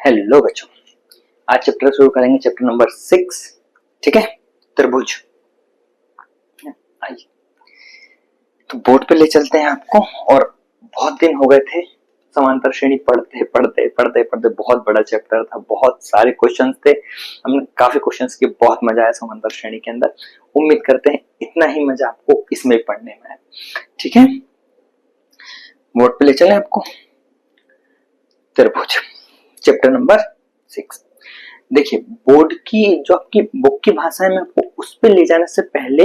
Hello बच्चों, आज chapter शुरू करेंगे, चैप्टर नंबर 6। ठीक है, त्रिभुज। आइए तो बोर्ड पे ले चलते हैं आपको। और बहुत दिन हो गए थे समांतर श्रेणी पढ़ते पढ़ते पढ़ते पढ़ते। बहुत बड़ा चैप्टर था, बहुत सारे क्वेश्चंस थे, हमने काफी क्वेश्चंस किए, बहुत मजा आया समांतर श्रेणी के अंदर। उम्मीद करते हैं इतना ही मजा आपको इसमें पढ़ने में है। ठीक है, बोर्ड पे ले चले आपको। त्रिभुज चैप्टर नंबर 6। देखिए, बोर्ड की जो आपकी बुक की भाषा है, मैं आपको उस पे ले जाने से पहले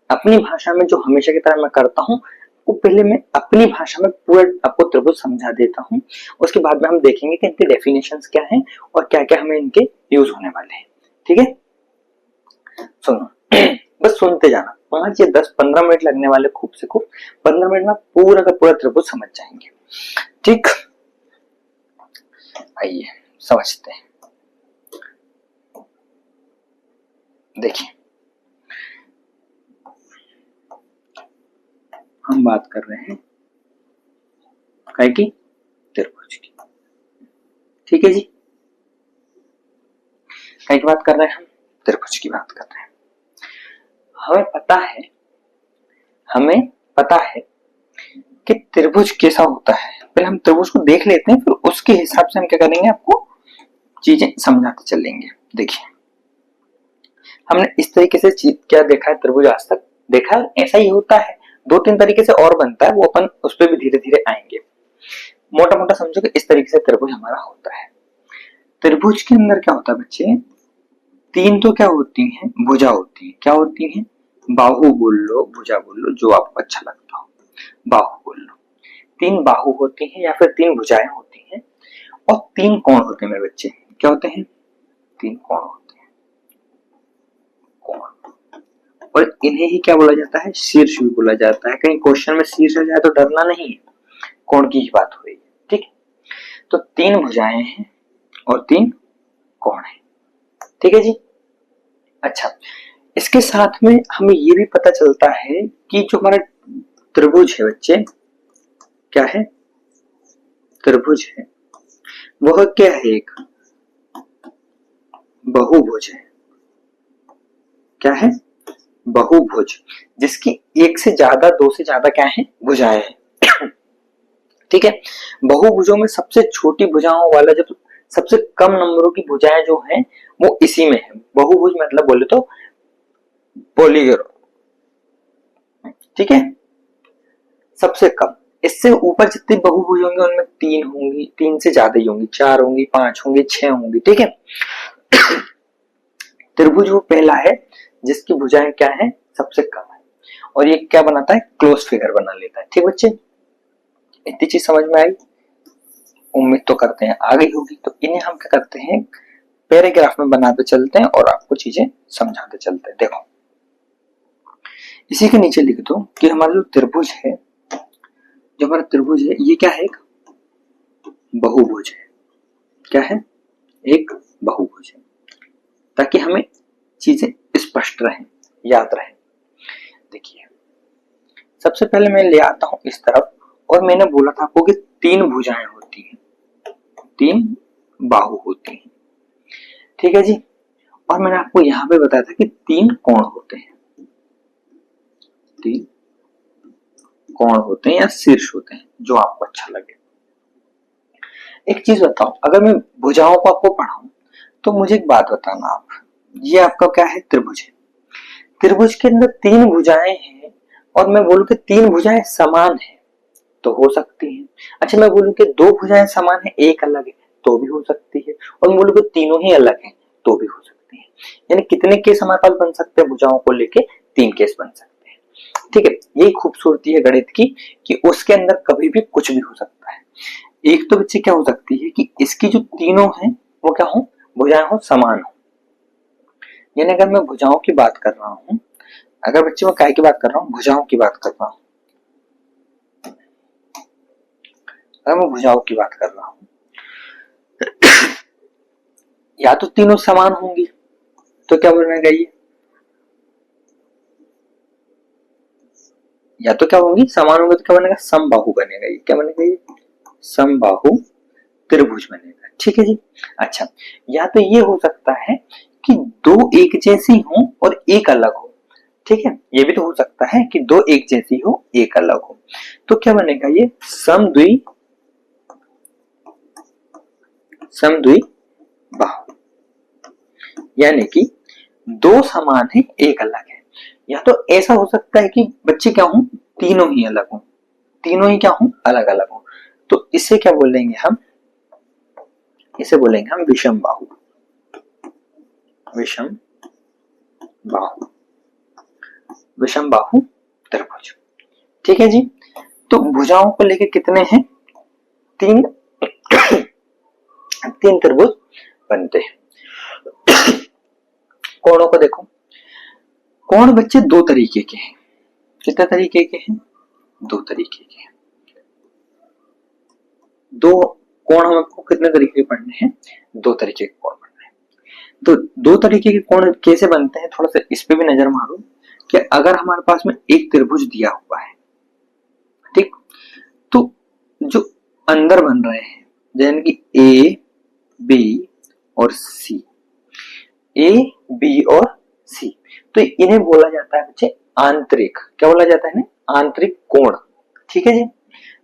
अपनी भाषा में, जो हमेशा की तरह मैं करता हूँ, वो पहले मैं अपनी भाषा में पूरा आपको त्रिभुज समझा देता हूँ। उसके बाद में हम देखेंगे कि इनके डेफिनेशंस क्या हैं और क्या क्या हमें इनके यूज होने वाले हैं। ठीक है, सुनो बस सुनते जाना। 5 या 10-15 मिनट लगने वाले, खूब से खूब 15 मिनट में पूरा का पूरा त्रिभुज समझ जाएंगे। ठीक, आइए समझते हैं। देखिए, हम बात कर रहे हैं काय की, त्रिभुज की। ठीक है जी, काय की बात कर रहे हैं हम, त्रिभुज की बात कर रहे हैं। हमें पता है कि त्रिभुज कैसा होता है। पहले हम त्रिभुज को देख लेते हैं, फिर उसके हिसाब से हम क्या करेंगे, आपको चीजें समझाते चलेंगे। देखिए, हमने इस तरीके से क्या देखा है, त्रिभुज आज तक देखा है, ऐसा ही होता है। 2-3 तरीके से और बनता है, वो अपन उस पर भी धीरे धीरे आएंगे। मोटा मोटा समझो कि इस तरीके से त्रिभुज हमारा होता है। त्रिभुज के अंदर क्या होता है बच्चे, 3 तो क्या होती हैं, भुजा होती है। क्या होती हैं, बाहु बोल लो, भुजा बोल लो, जो आपको अच्छा लगता हो, बाहु बोल लो। 3 बाहु होती हैं या फिर 3 भुजाएं होती हैं, और 3 कोण होते हैं मेरे बच्चे। क्या होते हैं, 3 कोण होते हैं, कोण। और इन्हें ही क्या बोला जाता है, शीर्ष भी बोला जाता है। कहीं क्वेश्चन में शीर्ष आ जाए तो डरना नहीं है, कोण की ही बात हो रही है। ठीक है, तो 3 भुजाएं हैं और 3 कोण है। ठीक है जी। अच्छा, इसके साथ में हमें ये भी पता चलता है कि जो हमारा त्रिभुज है बच्चे, क्या है, त्रिभुज है, वह क्या है, एक बहुभुज है। क्या है, बहुभुज, जिसकी एक से ज्यादा, 2 से ज्यादा क्या है, भुजाएं हैं। ठीक है, बहुभुजों में सबसे छोटी भुजाओं वाला, जो सबसे कम नंबरों की भुजाएं जो हैं, वो इसी में है। बहुभुज मतलब बोले तो पॉलीगन। ठीक है, सबसे कम। इससे ऊपर जितनी बहुभुज होंगे उनमें 3 होंगी, 3 से ज्यादा ही होंगी, 4 होंगी, 5 होंगी, 6 होंगी। ठीक है, त्रिभुज वो पहला है जिसकी भुजाएं क्या है, सबसे कम है, और ये क्या बनाता है, क्लोज फिगर बना लेता है। ठीक बच्चे, इतनी चीज समझ में आई, उम्मीद तो करते हैं आ गई होगी। तो इन्हें हम क्या करते हैं, पैराग्राफ में बनाते चलते हैं और आपको चीजें समझाते चलते हैं। देखो, इसी के नीचे लिख दो कि हमारा जो त्रिभुज है, जो हमारा त्रिभुज है, ये क्या है, एक बहुभुज है। क्या है, एक बहुभुज है, ताकि हमें चीजें स्पष्ट रहें, याद रहें। देखिए, सबसे पहले मैं ले आता हूं इस तरफ, और मैंने बोला था आपको कि 3 भुजाएं होती हैं, 3 बाहु होती हैं। ठीक है जी, और मैंने आपको यहां पे बताया था कि 3 कोण होते हैं, 3 कोण होते हैं या शीर्ष होते हैं, जो आपको अच्छा लगे। एक चीज बताओ, अगर मैं भुजाओं को आपको पढ़ाऊं तो मुझे एक बात बताना आप, ये आपका क्या है, त्रिभुज है। त्रिभुज के अंदर 3 भुजाएं हैं, और मैं बोलूं कि 3 भुजाएं समान है तो हो सकती है। अच्छा, मैं बोलूं कि 2 भुजाएं समान है, एक अलग है, तो भी हो सकती है। और मैं बोलूं कि तीनों ही अलग है, तो भी हो सकती है। यानी कितने केस हमारे पास बन सकते हैं भुजाओं को लेके, 3 केस बन सकते हैं। ठीक है, यही खूबसूरती है गणित की, कि उसके अंदर कभी भी कुछ भी हो सकता है। एक तो बच्चे क्या हो सकती है कि इसकी जो तीनों हैं वो क्या हो, भुजाएं हो, समान हो। यानी अगर मैं भुजाओं की बात कर रहा हूं, अगर बच्चे मैं काय की बात कर रहा हूं, भुजाओं की बात कर रहा हूं, अगर मैं भुजाओं की बात कर रहा हूं, या तो तीनों समान होंगी तो क्या बनेगा ये, या तो क्या होंगी, समान होंगे तो क्या बनेगा, समबाहु बनेगा। ये क्या बनेगा, ये समबाहु त्रिभुज बनेगा। ठीक है जी। अच्छा, या तो ये हो सकता है कि दो एक जैसी हो और एक अलग हो, ठीक है, ये भी तो हो सकता है कि दो एक जैसी हो एक अलग हो। तो क्या बनेगा ये समद्वि बाहु, यानी कि दो समान है एक अलग है। या तो ऐसा हो सकता है कि बच्चे क्या हो, तीनों ही अलग हो, तीनों ही क्या हो, अलग अलग हो। तो इसे क्या बोलेंगे हम, इसे बोलेंगे हम विषम बाहु, विषम बाहु, विषम बाहु त्रिभुज। ठीक है जी। तो भुजाओं को लेके कितने हैं, तीन तीन त्रिभुज बनते हैं। कोणों को देखो, कोण बच्चे दो तरीके के हैं, कितने तरीके के हैं, दो तरीके के हैं। दो कोण हमको कितने तरीके के पढ़ने हैं, दो तरीके के कोण पढ़ने हैं। तो दो तरीके के कोण कैसे बनते हैं, थोड़ा सा इस पे भी नजर मारो कि अगर हमारे पास में एक त्रिभुज दिया हुआ है, ठीक, तो जो अंदर बन रहे हैं जैसे कि ए बी और सी, ए बी और सी, तो इन्हें बोला जाता है बच्चे आंतरिक, क्या बोला जाता है ना, आंतरिक कोण। ठीक है जी।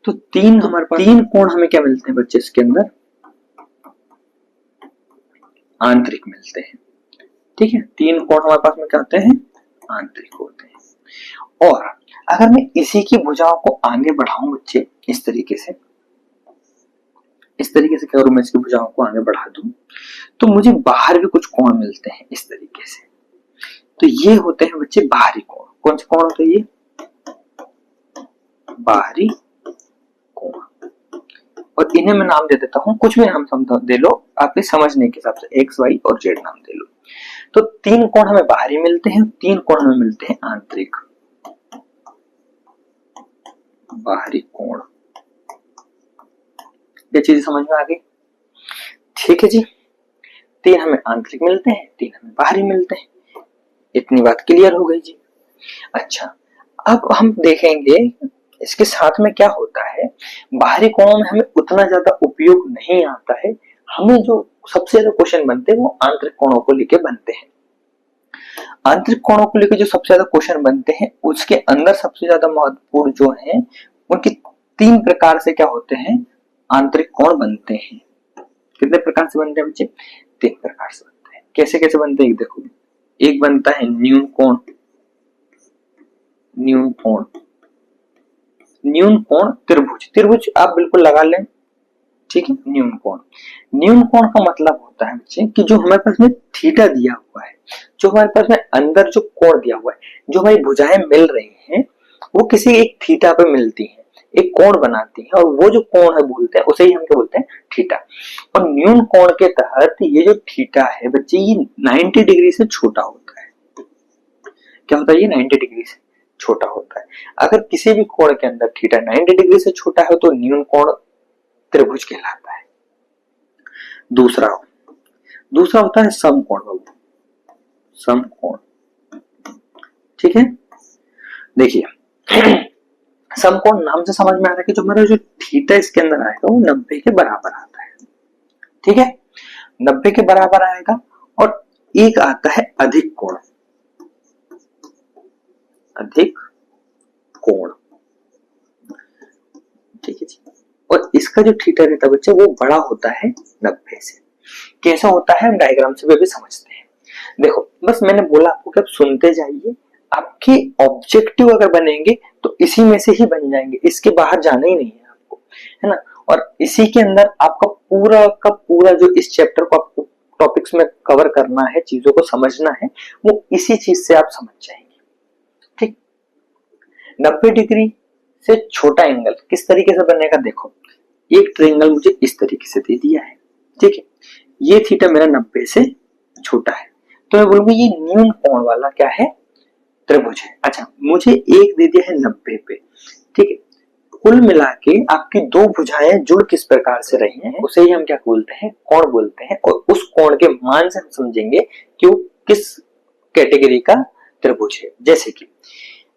तो तीन हमारे पास तीन कोण हमें क्या मिलते हैं बच्चे, इसके अंदर आंतरिक मिलते हैं। ठीक है, तीन कोण हमारे पास में क्या होते हैं, आंतरिक होते हैं। और अगर मैं इसी की भुजाओं को आगे बढ़ाऊं बच्चे इस तरीके से, इस तरीके से क्या करूं, मैं इसकी भुजाओं को आगे बढ़ा दूं तो मुझे बाहर भी कुछ कोण मिलते हैं इस तरीके से। तो ये होते हैं बच्चे बाहरी कोण। कौन से कोण होते हैं ये, बाहरी कोण। और इन्हें मैं नाम दे देता हूं, कुछ भी नाम समझो दे लो आपके समझने के हिसाब से, एक्स वाई और जेड नाम दे लो। तो तीन कोण हमें बाहरी मिलते हैं, तीन कोण हमें मिलते हैं आंतरिक, बाहरी कोण। ये चीज समझ में आ गई। ठीक है जी, तीन हमें आंतरिक मिलते हैं, तीन हमें बाहरी मिलते हैं, इतनी बात क्लियर हो गई जी। अच्छा, अब हम देखेंगे इसके साथ में क्या होता है, बाहरी कोणों में हमें उतना ज्यादा उपयोग नहीं आता है, हमें जो सबसे ज्यादा क्वेश्चन बनते हैं वो आंतरिक कोणों को लेके बनते हैं। आंतरिक कोणों को लेकर जो सबसे ज्यादा क्वेश्चन बनते हैं उसके अंदर सबसे ज्यादा महत्वपूर्ण जो है उनकी तीन प्रकार से क्या होते हैं, आंतरिक कोण बनते हैं। कितने प्रकार से बनते हैं बच्चे, तीन प्रकार से बनते हैं। कैसे कैसे बनते हैं देखो, एक बनता है न्यून कोण, न्यून कोण, न्यून कोण त्रिभुज, त्रिभुज आप बिल्कुल लगा लें, ठीक है। न्यून कोण, न्यून कोण का मतलब होता है बच्चे कि जो हमारे पास में थीटा दिया हुआ है, जो हमारे पास में अंदर जो कोण दिया हुआ है, जो हमारी भुजाएं मिल रही हैं वो किसी एक थीटा पे मिलती हैं, एक कोण बनाती हैं, और वो जो कोण है बोलते हैं उसे ही हम क्या बोलते हैं, थीटा। और न्यून कोण के तहत ये जो थीटा है बच्चे ये 90 डिग्री से छोटा होता है। क्या होता है, ये 90 डिग्री से छोटा होता है। अगर किसी भी कोण के अंदर थीटा 90 डिग्री से छोटा है तो न्यून कोण त्रिभुज कहलाता है। दूसरा होता है समकोण बाबू, समकोण। ठीक है, देखिए समकोण नाम से समझ में आ रहा है कि जो हमारा जो थीटा इसके अंदर आएगा वो 90 के बराबर आता है। ठीक है, 90 के बराबर आएगा। और एक आता है अधिक कोण, अधिक कोण। ठीक है जी, और इसका जो थीटा रहता है बच्चे वो बड़ा होता है 90 से। कैसा होता है हम डायग्राम से भी समझते हैं। देखो बस मैंने बोला आपको कि आप सुनते जाइए, आपके ऑब्जेक्टिव अगर बनेंगे तो इसी में से ही बन जाएंगे, इसके बाहर जाना ही नहीं है आपको, है ना। और इसी के अंदर आपका पूरा का पूरा जो इस चैप्टर को आपको टॉपिक्स में कवर करना है, चीजों को समझना है, वो इसी चीज से आप समझ जाएंगे। ठीक, 90 डिग्री से छोटा एंगल किस तरीके से बनेगा, देखो एक ट्रायंगल मुझे इस तरीके से दे दिया है, ठीक है, ये थीटा मेरा 90 से छोटा है, तो मैं बोलूंगा ये न्यून कोण वाला क्या है, त्रिभुज है। अच्छा, मुझे एक दे दिया है 90 पे, ठीक है, कुल मिला के आपकी दो भुजाएं जुड़ किस प्रकार से रही हैं उसे ही हम क्या बोलते हैं, कोण बोलते हैं। और उस कोण के मान से हम समझेंगे कि वो किस कैटेगरी का त्रिभुज है। जैसे कि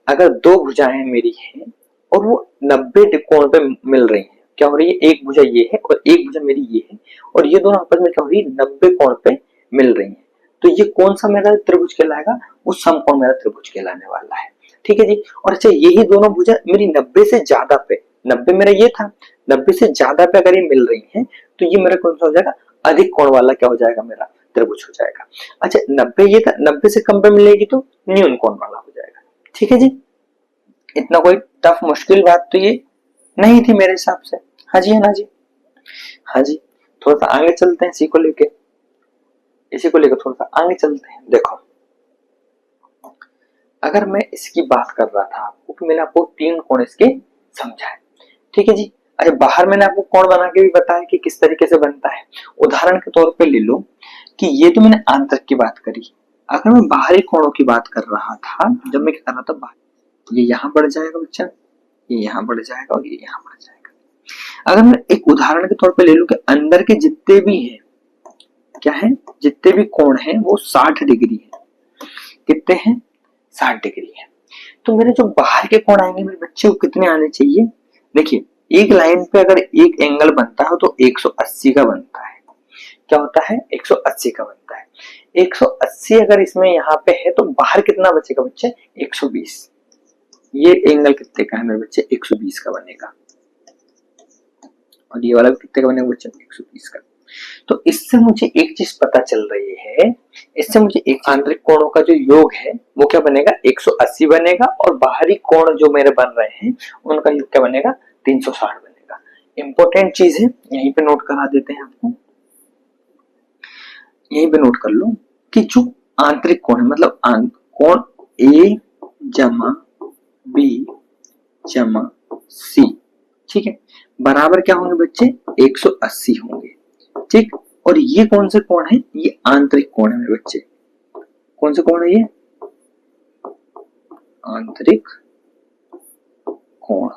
अगर दो भुजाएं मेरी हैं और वो 90 कोण पे मिल रही हैं, क्या हो रही है, एक भुजा ये है और एक भुजा मेरी ये है, और ये दोनों आपस में क्या हो रही है, 90 कोण पे मिल रही है। तो ये कौन सा मेरा त्रिभुज कहलाएगा, वो समकोण मेरा त्रिभुज कहलाने वाला है। ठीक है जी। और अच्छा, यही दोनों भुजा मेरी 90 से ज्यादा पे, 90 मेरा ये था, 90 से ज्यादा पे अगर ये मिल रही है तो ये मेरा कौन सा हो जाएगा, अधिक कोण वाला क्या हो जाएगा, मेरा त्रिभुज हो जाएगा। अच्छा, 90 ये था, 90 से कम पे मिलेगी तो न्यून कोण वाला हो जाएगा। ठीक है जी। इतना कोई टफ मुश्किल बात तो ये नहीं थी मेरे हिसाब से। हाँ जी, है ना जी। हाँ जी, थोड़ा सा आगे चलते हैं इसी को लेके, थोड़ा सा आगे चलते हैं। देखो, अगर मैं इसकी बात कर रहा था आपको कि मैंने आपको 3 कोण इसके समझाए, ठीक है जी। अरे बाहर मैंने आपको कोण बना के भी बताया कि किस तरीके से बनता है। उदाहरण के तौर पे ले लो कि ये तो मैंने आंतरिक की बात करी, अगर मैं बाहरी कोणों की बात कर रहा था, जब मैं क्या कर रहा था बाहर, ये यहाँ बढ़ जाएगा बच्चा, ये यहाँ बढ़ जाएगा और ये यहाँ बढ़ जाएगा। अगर मैं एक उदाहरण के तौर पे ले लूं कि अंदर के जितने भी हैं, क्या है, जितने भी कोण हैं वो 60 डिग्री है। कितने हैं, 60 डिग्री है। तो मेरे जो बाहर के कोण आएंगे मेरे बच्चे को कितने आने चाहिए। देखिए, एक लाइन पे अगर एक एंगल बनता है तो 180 का बनता है। क्या होता है, 180 का बनता है। 180 अगर इसमें यहाँ पे है तो बाहर कितना बचेगा बच्चे, 120। ये एंगल कितने का है मेरे बच्चे, 120 का बनेगा, और ये वाला भी कितने का बनेगा बच्चे, 120 का। तो इससे मुझे एक चीज पता चल रही है, इससे मुझे एक आंतरिक कोणों का जो योग है वो क्या बनेगा, 180 बनेगा, और बाहरी कोण जो मेरे बन रहे हैं उनका योग क्या बनेगा, 360 बनेगा। इंपॉर्टेंट चीज है, यहीं पे नोट करा देते हैं आपको, यहीं पे नोट कर लो कि जो आंतरिक कोण है, मतलब कोण ए जमा बी जमा सी, ठीक है, बराबर क्या होंगे बच्चे, 180 होंगे। ठीक, और ये कौन से कोण है, ये आंतरिक कोण है मेरे बच्चे। कौन से कोण है ये, आंतरिक कोण।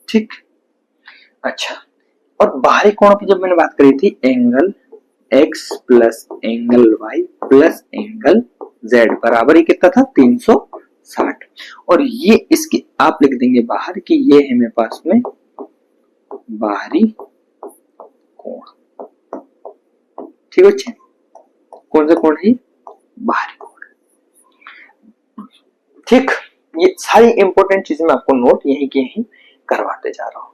ठीक, अच्छा, और बाहरी कोण की जब मैंने बात करी थी, angle x plus angle y plus angle z बराबर ही कितना था, 360। और ये इसकी आप लिख देंगे बाहर कि ये है मेरे पास में बाहरी कोण। ठीक है बच्चे, कौन सा कोण है, बाहरी कोण। ठीक, ये सारी इंपॉर्टेंट चीजें मैं आपको नोट यहीं की यहीं करवाते जा रहा हूं।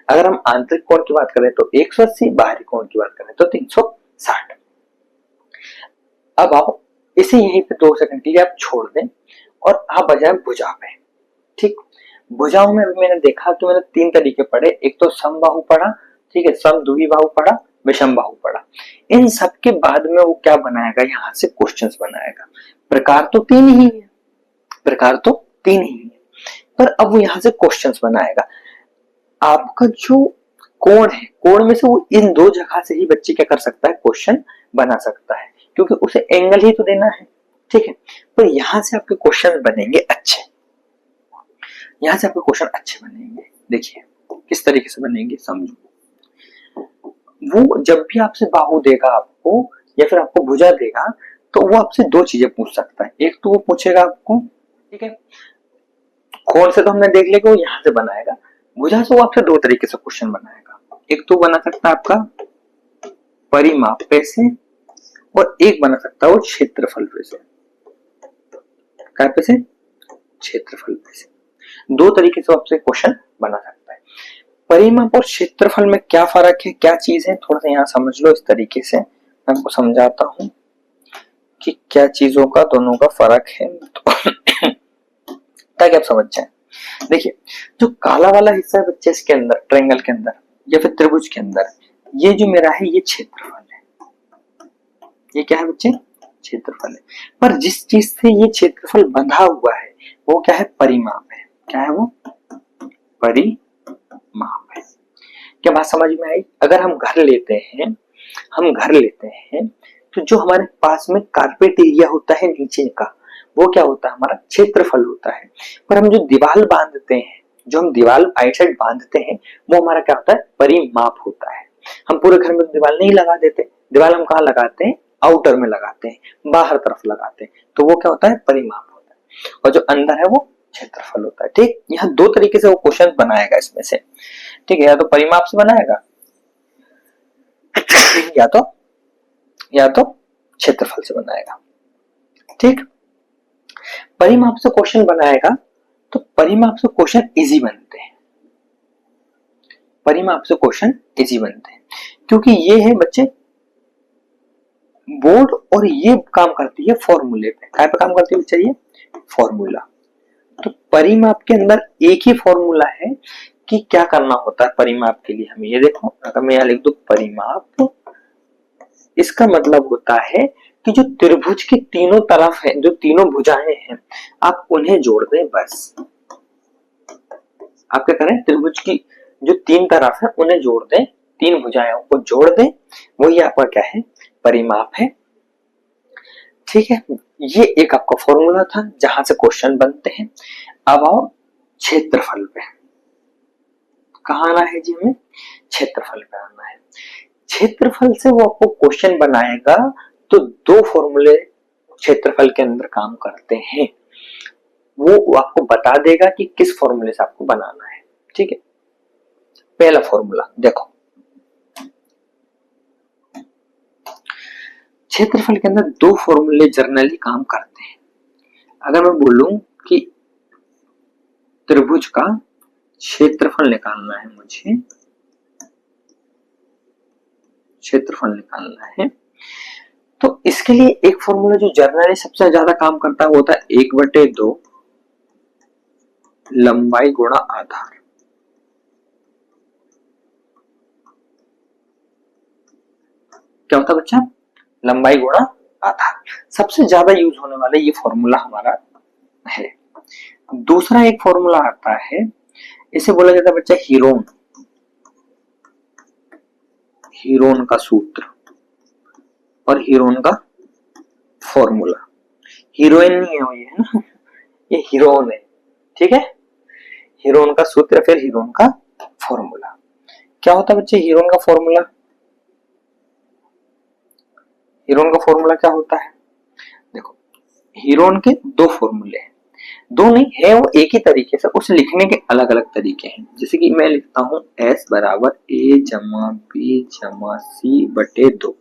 अगर हम आंतरिक कोण की बात करें तो 180, बाहरी कोण की बात करें तो 360। अब आप इसे यहीं पे 2 सेकंड के लिए आप छोड़ दें और आप आ जाए भुजा पे। ठीक, भुजाओं में मैंने देखा तो मैंने 3 तरीके पढ़े, एक तो समबाहु पढ़ा, ठीक है, समद्विबाहु बाहु पढ़ा, विषम बाहु पढ़ा। इन सब के बाद में वो क्या बनाएगा, यहाँ से क्वेश्चंस बनाएगा। प्रकार तो 3 ही है, प्रकार तो 3 ही है, पर अब वो यहाँ से क्वेश्चंस बनाएगा। आपका जो कोण है, कोण में से वो इन 2 जगह से ही बच्चे क्या कर सकता है, क्वेश्चन बना सकता है, क्योंकि उसे एंगल ही तो देना है। ठीक है, पर यहां से आपके क्वेश्चन बनेंगे अच्छे, यहां से आपके क्वेश्चन अच्छे बनेंगे। देखिए किस तरीके से बनेंगे, समझो। वो जब भी आपसे बाहु देगा आपको, या फिर आपको भुजा देगा, तो वो आपसे 2 चीजें पूछ सकता है। एक तो वो पूछेगा आपको, ठीक है, कोण से तो हमने देख लिया कि वो यहां से बनाएगा, भुजा से वो आपसे 2 तरीके से क्वेश्चन बनाएगा। एक तो बना सकता है आपका परिमाप पे से, और एक बना सकता है वो क्षेत्रफल पे से। काय पे से, क्षेत्रफल पे से। 2 तरीके से आपसे क्वेश्चन बना सकता है। परिमाप और क्षेत्रफल में क्या फर्क है, क्या चीज है, थोड़ा सा यहाँ समझ लो। इस तरीके से मैं आपको समझाता हूं कि क्या चीजों का दोनों का फर्क है, ताकि आप समझ जाए। देखिए, जो काला वाला हिस्सा है बच्चे इसके अंदर, ट्रायंगल के अंदर या फिर त्रिभुज के अंदर, ये जो मेरा है ये क्षेत्रफल है। ये क्या है बच्चे, क्षेत्रफल है। पर जिस चीज से ये क्षेत्रफल बंधा हुआ है वो क्या है, परिमाप है। क्या है वो, परिमाप है। क्या बात समझ में आई। अगर हम घर लेते हैं, तो जो हमारे पास में कारपेट एरिया होता है नीचे का, वो क्या होता है, हमारा क्षेत्रफल होता है। पर हम जो दीवार बांधते हैं, जो हम दीवार आइट साइड बांधते हैं, वो हमारा क्या होता है, परिमाप होता है। हम पूरे घर में दीवार नहीं लगा देते, दीवार हम कहाँ लगाते हैं, आउटर में लगाते हैं, बाहर तरफ लगाते हैं, तो वो क्या होता है, परिमाप होता है, और जो अंदर है वो क्षेत्रफल होता है। ठीक, यहाँ दो तरीके से वो क्वेश्चन बनाएगा इसमें से। ठीक है, या तो परिमाप से बनाएगा या तो क्षेत्रफल से बनाएगा। ठीक, परिमाप से क्वेश्चन बनाएगा तो परिमाप से क्वेश्चन इजी बनते हैं, परिमाप से क्वेश्चन इजी बनते हैं, क्योंकि ये है बच्चे बोर्ड, और ये काम करती है फॉर्मूले पे। काय पे काम करती है बच्चा, ये फॉर्मूला। तो परिमाप के अंदर एक ही फॉर्मूला है कि क्या करना होता है परिमाप के लिए। हमें ये देखो, अगर मैं यहाँ लिख दूं परिमाप, इसका मतलब होता है कि जो त्रिभुज के तीनों तरफ है, जो तीनों भुजाएं हैं, आप उन्हें जोड़ दें बस। आप क्या करें, त्रिभुज की जो तीन तरफ है उन्हें जोड़ दें, तीन भुजाओं को जोड़ दें, वही आपका क्या है, परिमाप है। ठीक है, ये एक आपका फॉर्मूला था जहां से क्वेश्चन बनते हैं। अब आओ क्षेत्रफल पे, कहाँ आना है जी, हमें क्षेत्रफल पे आना है। क्षेत्रफल से वो आपको क्वेश्चन बनाएगा, तो दो फॉर्मूले क्षेत्रफल के अंदर काम करते हैं, वो आपको बता देगा कि किस फॉर्मूले से आपको बनाना है। ठीक है, पहला फॉर्मूला देखो, क्षेत्रफल के अंदर दो फॉर्मूले जर्नली काम करते हैं। अगर मैं बोलूं कि त्रिभुज का क्षेत्रफल निकालना है, मुझे क्षेत्रफल निकालना है, तो इसके लिए एक फॉर्मूला जो जर्नली सबसे ज्यादा काम करता है वो होता है 1/2 लंबाई गुणा आधार। क्या होता है बच्चा, लंबाई गुणा आधार, सबसे ज्यादा यूज होने वाला ये फॉर्मूला हमारा है। दूसरा एक फॉर्मूला आता है, इसे बोला जाता है बच्चा हीरोन, हीरोन का सूत्र और हीरोन का फॉर्मूला। हीरोइन नहीं है ये, है ना, ये हीरोन है। ठीक है, हीरोन का सूत्र फिर हीरोन का फॉर्मूला। क्या होता है बच्चे हीरोन का फॉर्मूला, हीरोन का फॉर्मूला क्या होता है, देखो हीरोन के दो फॉर्मूले हैं, दो नहीं है, वो एक ही तरीके से, उसे लिखने के अलग अलग तरीके हैं। जैसे कि मैं लिखता हूं S बराबर A जमा B जमा C बटे 2,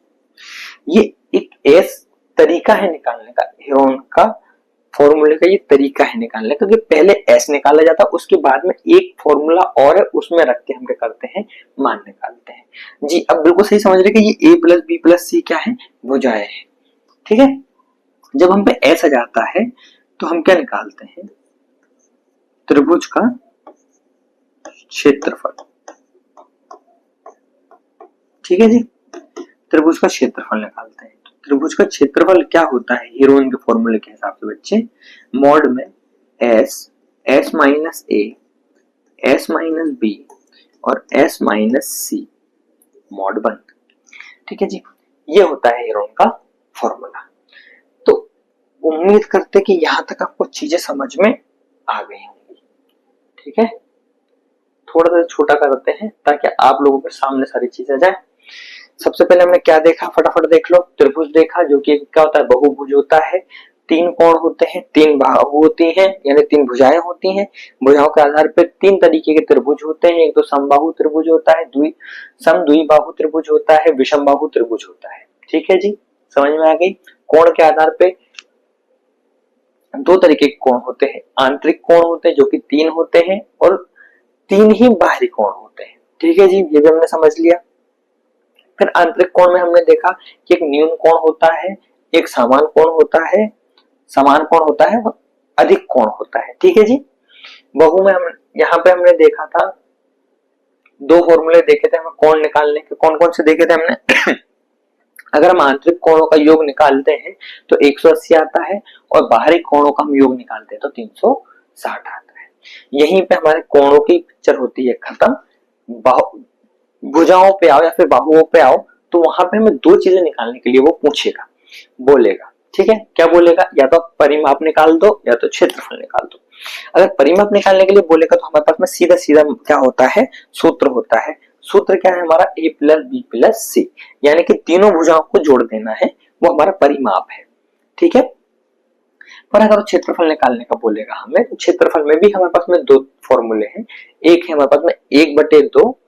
ये एक S तरीका है निकालने का, हीरोन का फॉर्मूले का ये तरीका है निकालने का, क्योंकि पहले S निकाला जाता है, उसके बाद में एक फॉर्मूला और है, उसमें रख के हम क्या करते हैं, मान निकालते हैं। जी अब बिल्कुल सही समझ रहे कि ये A plus B plus C क्या है, भुजाएं है। ठीक है, जब हम पे S आ जाता है तो हम क्या निकालते हैं, त्रिभुज का क्षेत्रफल। ठीक है जी, त्रिभुज का क्षेत्रफल निकालते हैं। तो त्रिभुज का क्षेत्रफल क्या होता है हीरोइन के फॉर्मूले के हिसाब से बच्चे, मॉड में S minus A, S minus B और S माइनस C मॉड बन। ठीक है जी, ये होता है हीरोइन का फॉर्मूला। तो उम्मीद करते कि यहां तक आपको चीजें समझ में आ गई होंगी। ठीक है, थोड़ा सा छोटा करते हैं ताकि आप लोगों के सामने सारी चीजें आ जाए। सबसे पहले हमने क्या देखा, फटाफट देख लो, त्रिभुज देखा जो कि क्या होता है, बहुभुज होता है, तीन कोण होते हैं, तीन बाहु होती हैं, यानी तीन भुजाएं होती हैं, भुजाओं के आधार पर तीन तरीके के त्रिभुज होते हैं, एक तो समबाहु त्रिभुज होता है, द्विबाहु त्रिभुज होता है, विषमबाहु त्रिभुज होता है। ठीक है जी, समझ में आ गई। कोण के आधार पे दो तरीके के कोण होते हैं, आंतरिक कोण होते हैं जो कि तीन होते हैं, और तीन ही बाहरी कोण होते हैं। ठीक है जी, ये भी हमने समझ लिया। फिर आंतरिक कोण में हमने देखा कि एक न्यून कोण होता है, एक समान कोण होता है, समान कोण होता है, अधिक कोण होता है। ठीक है जी, बहु में हम यहाँ पे हमने देखा था, दो फॉर्मूले देखे थे हमें कोण निकालने के, कौन कौन से देखे थे हमने अगर हम आंतरिक कोणों का योग निकालते हैं तो 180 आता है, और बाहरी कोणों का हम योग निकालते हैं तो 360 आता है। यहीं पे हमारे कोणों की पिक्चर होती है खत्म। भुजाओं पे आओ या फिर बाहुओं पे आओ, तो वहां पे हमें दो चीजें निकालने के लिए वो पूछेगा, बोलेगा। ठीक है, क्या बोलेगा, या तो परिमाप निकाल दो या तो क्षेत्रफल निकाल दो। अगर परिमाप निकालने के लिए बोलेगा तो हमारे पास में सीधा सीधा क्या होता है, सूत्र होता है। सूत्र क्या है हमारा, A plus B plus C, यानी कि तीनों भुजाओं को जोड़ देना है, वो हमारा परिमाप है, ठीक है। पर अगर क्षेत्रफल निकालने का बोलेगा हमें, तो क्षेत्रफल में भी हमारे पास में दो फॉर्मूले हैं। एक है हमारे पास में 1/2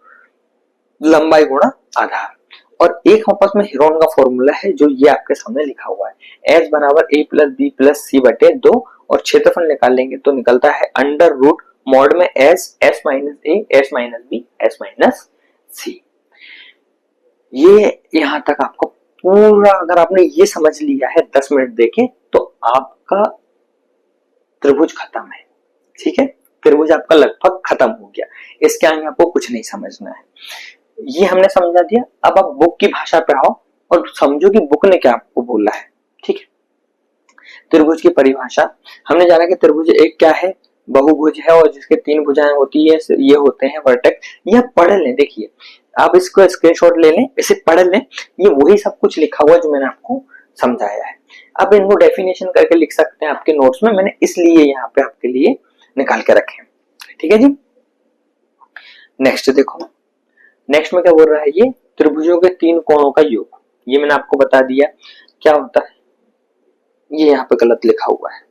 लंबाई गुणा आधार, और एक हमारे पास में हेरोन का फॉर्मूला है जो ये आपके सामने लिखा हुआ है, एस बराबर a plus B plus C बटे 2, और क्षेत्रफल निकालेंगे तो निकलता है अंडर रूट मॉड में S minus A S minus B S minus C. ये यहां तक आपको पूरा अगर आपने ये समझ लिया है 10 मिनट देके, तो आपका त्रिभुज खत्म है, ठीक है। त्रिभुज आपका लगभग खत्म हो गया, इसके आगे आपको कुछ नहीं समझना है। ये हमने समझा दिया। अब आप बुक की भाषा पे आओ और समझो कि बुक ने क्या आपको बोला है, ठीक है। त्रिभुज की परिभाषा हमने जाना कि त्रिभुज एक क्या है, बहुभुज है और जिसके 3 भुजाएं होती है, ये होते हैं वर्टेक्स। ये पढ़ लें, देखिए आप इसको स्क्रीनशॉट ले लें, इसे पढ़ लें, ये वही सब कुछ लिखा हुआ जो मैंने आपको समझाया है। अब इनको डेफिनेशन करके लिख सकते हैं आपके नोट्स में, मैंने इसलिए यहाँ पे आपके लिए निकाल के रखे, ठीक है जी। नेक्स्ट देखो, नेक्स्ट में क्या बोल रहा है, ये त्रिभुजों के 3 कोणों का योग। ये मैंने आपको बता दिया क्या होता है, ये यहाँ पे गलत लिखा हुआ है,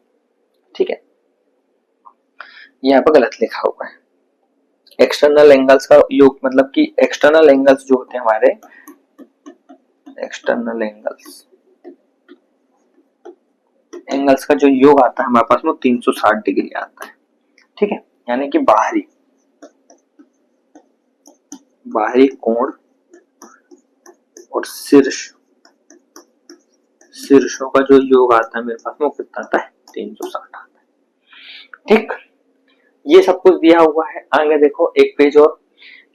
ठीक है, यहाँ पे गलत लिखा हुआ है। एक्सटर्नल एंगल्स का योग मतलब कि एक्सटर्नल एंगल्स जो होते हैं हमारे, एक्सटर्नल एंगल्स का जो योग आता है हमारे पास में 360 डिग्री आता है, ठीक है। यानी कि बाहरी कोण और शीर्षों का जो योग आता है मेरे पास में वो कितना आता है, 360 आता है, ठीक। ये सब कुछ दिया हुआ है। आगे देखो एक पेज और,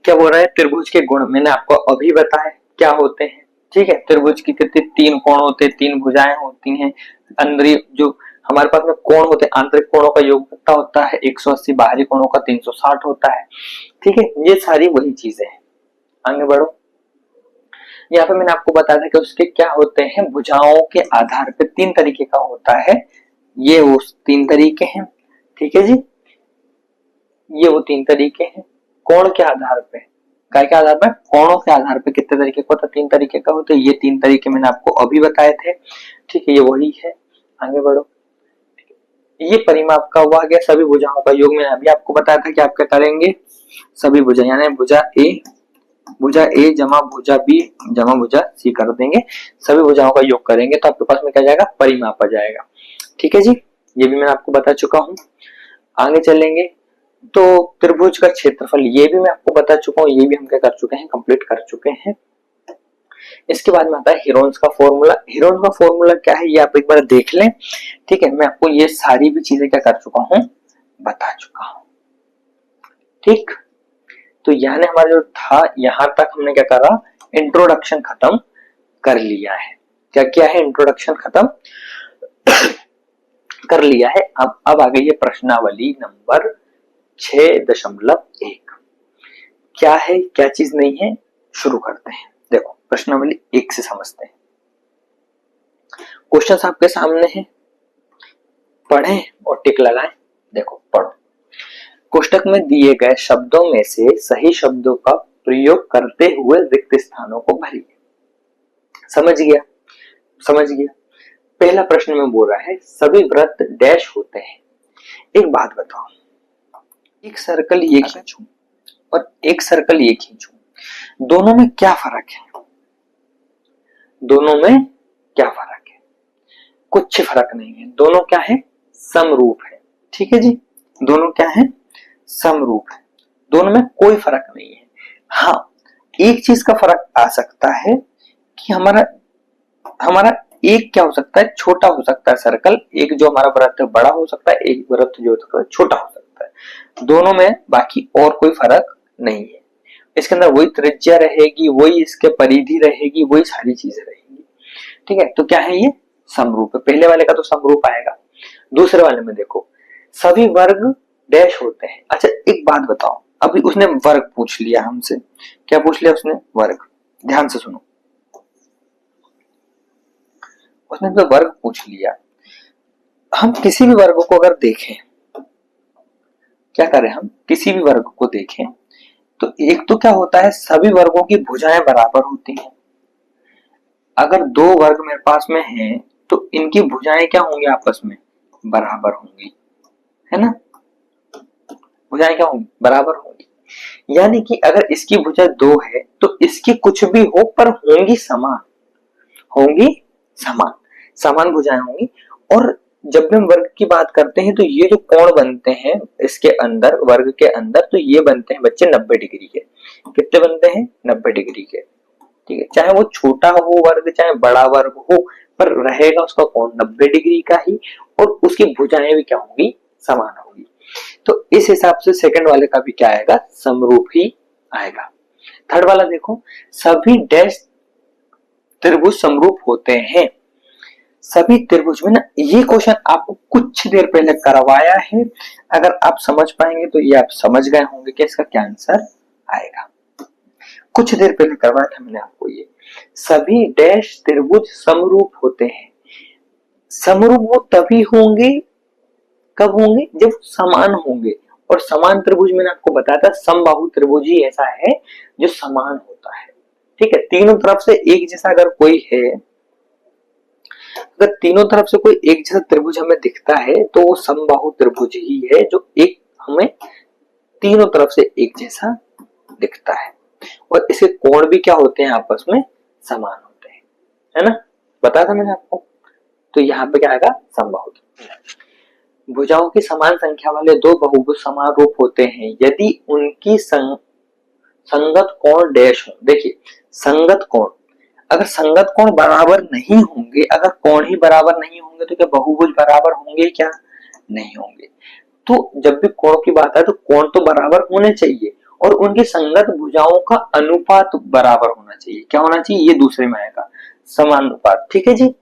क्या बोल रहा है, त्रिभुज के गुण मैंने आपको अभी बताया क्या होते हैं, ठीक है। त्रिभुज की कितने 3 कोण होते हैं, 3 भुजाएं होती हैं, अंदर जो हमारे पास में कोण होते हैं, आंतरिक कोणों का योग कितना होता है 180, बाहरी कोणों का 360 होता है, ठीक है। ये सारी वही चीजें हैं। आगे बढ़ो, यहाँ पे मैंने आपको बताया था कि उसके क्या होते हैं, भुजाओं के आधार पे 3 तरीके का होता है, ये वो 3 तरीके हैं, ठीक है जी। ये वो 3 तरीके हैं। कोण के आधार पे, काय के आधार पे, कोणों के आधार पे कितने तरीके का होता है, 3 तरीके का होता है। ये 3 तरीके मैंने आपको अभी बताए थे, ठीक है, ये वही है। आगे बढ़ो, ये परिमाप का हुआ गया सभी भुजाओं का योग। मैंने अभी आपको बताया था कि आप क्या करेंगे, सभी भुजा यानी भुजा ए जमा भुजा बी जमा भुजा सी कर देंगे, सभी भुजाओं का योग करेंगे तो आपके पास में क्या जाएगा, परिमाप आ जाएगा, ठीक है जी। ये भी मैं आपको बता चुका हूं। आगे चलेंगे तो त्रिभुज का क्षेत्रफल, ये भी मैं आपको बता चुका हूँ, ये भी हम क्या कर चुके हैं, कंप्लीट कर चुके हैं। इसके बाद में आता है हीरोन्स का फॉर्मूला। हीरोन्स का फॉर्मूला क्या है ये आप एक बार देख लें, ठीक है। मैं आपको ये सारी भी चीजें क्या कर चुका हूँ, बता चुका हूँ, ठीक। तो यानी हमारा जो था यहां तक हमने क्या करा, इंट्रोडक्शन खत्म कर लिया है। क्या किया है, इंट्रोडक्शन खत्म कर लिया है। अब आ गई है प्रश्नावली नंबर 6.1। क्या है, क्या चीज नहीं है, शुरू करते हैं। देखो प्रश्नावली 1 से समझते हैं। क्वेश्चन आपके सामने है, पढ़ें और टिक लगाएं। देखो पढ़ो, कोष्टक में दिए गए शब्दों में से सही शब्दों का प्रयोग करते हुए रिक्त स्थानों को भरिए। समझ गया। पहला प्रश्न में बोल रहा है सभी वृत्त डैश होते हैं। एक बात बताओ, एक सर्कल ये खींचूं और एक सर्कल ये खींचूं, दोनों में क्या फर्क है, दोनों में क्या फर्क है, कुछ फर्क नहीं है। दोनों क्या है, समरूप है, ठीक है जी। दोनों क्या है, समरूप है, दोनों में कोई फर्क नहीं है। हाँ, एक चीज का फर्क आ सकता है कि हमारा एक क्या हो सकता है, छोटा हो सकता है सर्कल, एक जो हमारा वृत्त बड़ा हो सकता है, एक वृत्त जो होता है छोटा हो सकता है। दोनों में बाकी और कोई फर्क नहीं है। इसके अंदर वही त्रिज्या रहेगी, वही इसके परिधि रहेगी, वही सारी चीजें रहेगी, ठीक है। तो क्या है, ये समरूप है। पहले वाले का तो समरूप आएगा। दूसरे वाले में देखो सभी वर्ग डैश होते हैं। अच्छा एक बात बताओ, अभी उसने वर्ग पूछ लिया हमसे, क्या पूछ लिया उसने, वर्ग। ध्यान से सुनो, उसने तो वर्ग पूछ लिया। हम किसी भी वर्ग को अगर देखें, क्या करें, हम किसी भी वर्ग को देखें तो एक तो क्या होता है, सभी वर्गों की भुजाएं बराबर होती हैं। अगर दो वर्ग मेरे पास में हैं तो इनकी भुजाएं क्या होंगी, आपस में बराबर होंगी, है ना। भुजाएं क्या होंगी, बराबर होंगी। यानी कि अगर इसकी भुजा 2 है तो इसकी कुछ भी हो पर होंगी समान, होंगी समान, समान भुजाएं होंगी। और जब भी हम वर्ग की बात करते हैं तो ये जो कोण बनते हैं इसके अंदर, वर्ग के अंदर, तो ये बनते हैं बच्चे 90 डिग्री के। कितने बनते हैं, 90 डिग्री के। ठीक है, चाहे वो छोटा हो वर्ग चाहे बड़ा वर्ग हो, पर रहेगा उसका कोण 90 डिग्री का ही, और उसकी भुजाएं भी क्या होंगी, समान होगी। तो इस हिसाब से सेकंड वाले का भी क्या आएगा, समरूप ही आएगा। थर्ड वाला देखो, सभी डैश त्रिभुज समरूप होते हैं। सभी त्रिभुज में ना, ये क्वेश्चन आपको कुछ देर पहले करवाया है, अगर आप समझ पाएंगे तो ये आप समझ गए होंगे कि इसका क्या आंसर आएगा। कुछ देर पहले करवाया था मैंने आपको ये, सभी डैश त्रिभुज समरूप होते हैं। समरूप वो तभी होंगे, कब होंगे, जब समान होंगे। और समान त्रिभुज मैंने आपको बताया था, समबाहु त्रिभुज ही ऐसा है जो समान होता है। ठीक है, तीनों तरफ से एक जैसा अगर कोई है, अगर तीनों तरफ से कोई एक जैसा त्रिभुज हमें दिखता है तो वो समबाहु त्रिभुज ही है, जो एक हमें तीनों तरफ से एक जैसा दिखता है। और इसके कोण भी क्या होते हैं, आपस में समान होते हैं, है ना, बताया था मैंने आपको। तो यहाँ पे क्या आएगा, समबाहु त्रिभुज। भुजाओं की समान संख्या वाले दो बहुभुज समान रूप होते हैं यदि उनकी संगत कोण डैश हो। देखिए, संगत कोण, अगर संगत कोण बराबर नहीं होंगे, अगर कोण ही बराबर नहीं होंगे तो क्या बहुभुज बराबर होंगे, क्या नहीं होंगे। तो जब भी कोण की बात है तो कोण तो बराबर होने चाहिए, और उनकी संगत भुजाओं का अनुपात बराबर होना चाहिए। क्या होना चाहिए, ये दूसरे में आएगा, समानुपात। ठीक है जी,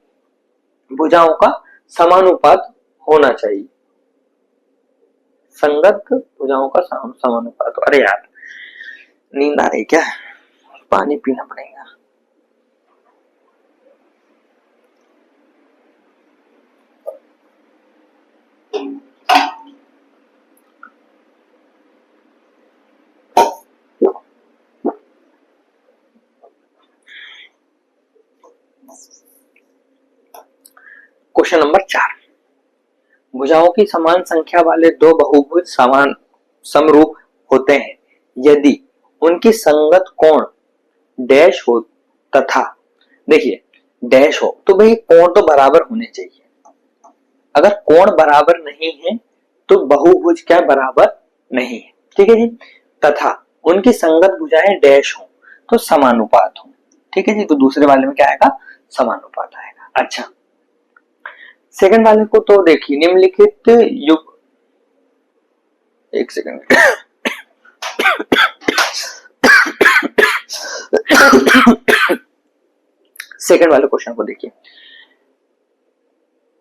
भुजाओं का समानुपात होना चाहिए, संगत भुजाओं का समानुपात। अरे यार, नींद आ रही क्या, पानी पीना पड़ेगा। क्वेश्चन नंबर 4, भुजाओं की समान संख्या वाले दो बहुभुज समान समरूप होते हैं यदि उनकी संगत कोण डैश हो तथा, देखिए डैश हो तो भाई कोण तो बराबर होने चाहिए। अगर कोण बराबर नहीं है तो बहुभुज क्या बराबर नहीं है। ठीक है जी, तथा उनकी संगत भुजाएं डैश हो तो समानुपात हो। ठीक है जी, तो दूसरे वाले में क्या आएगा, समानुपात आएगा। अच्छा, सेकंड वाले को तो देखिए, निम्नलिखित युग, एक सेकंड सेकंड वाले क्वेश्चन को देखिए,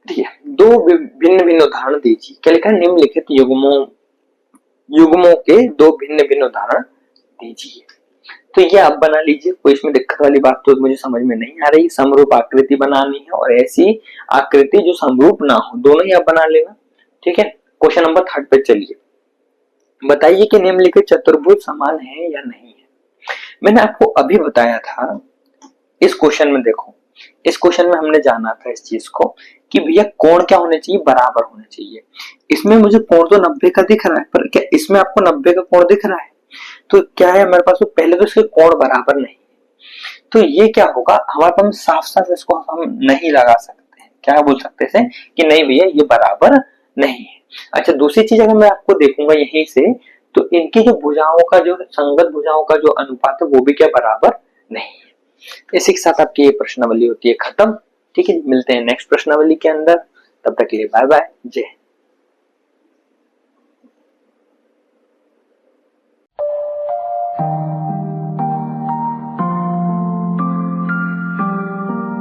ठीक है, दो भिन्न भिन्न उदाहरण दीजिए। क्या लिखा है, निम्नलिखित युग्मों के दो भिन्न भिन्न उदाहरण दीजिए। तो ये आप बना लीजिए, कोई इसमें दिक्कत वाली बात तो मुझे समझ में नहीं आ रही। समरूप आकृति बनानी है और ऐसी आकृति जो समरूप ना हो, दोनों ही आप बना लेना। ठीक है, क्वेश्चन नंबर 3 पे चलिए, बताइए कि निम्नलिखित चतुर्भुज समान है या नहीं है। मैंने आपको अभी बताया था इस क्वेश्चन में, देखो इस क्वेश्चन में हमने जाना था इस चीज को कि भैया कोण क्या होने चाहिए, बराबर होने चाहिए। इसमें मुझे कोण तो 90 का दिख रहा है, पर क्या इसमें आपको 90 का कोण दिख रहा है, तो क्या है हमारे पास, तो पहले तो इसके कोण बराबर नहीं है, तो ये क्या होगा हमारे पास, साफ साफ इसको हम नहीं लगा सकते हैं। क्या बोल सकते हैं कि नहीं भैया ये बराबर नहीं है। अच्छा, दूसरी चीज अगर मैं आपको देखूंगा यहीं से, तो इनकी जो भुजाओं का, जो संगत भुजाओं का जो अनुपात है वो भी क्या बराबर नहीं है। इसी के साथ आपकी ये प्रश्नावली होती है खत्म। ठीक है, मिलते हैं नेक्स्ट प्रश्नावली के अंदर, तब तक के लिए बाय बाय, जय।